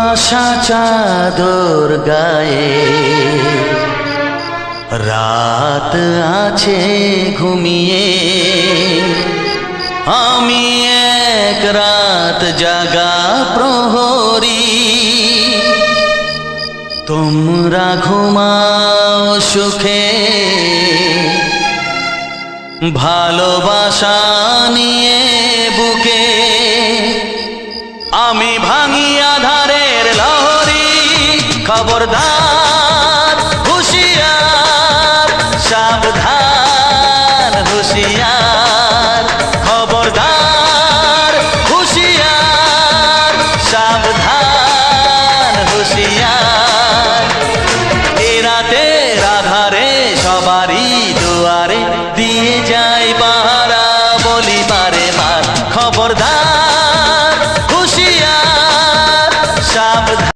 কুয়াশা চাদর গায়ে রাত আছে ঘুমিয়ে, আমি এক রাত জাগা প্রহরী। তোমরা ঘুমাও সুখে ভালোবাসা নিয়ে বুকে, আমি ভাঙি আধারের লহরী। খবরদার হুঁশিয়ার, সাবধান হুঁশিয়ার। খবরদার হুঁশিয়ার, সাবধান হুঁশিয়ার। এ রাতের আধারে সবারই দুয়ারে দিয়ে যায় পাহারা, বলি বারে বার খবরদার হুঁশিয়ার, সাবধান।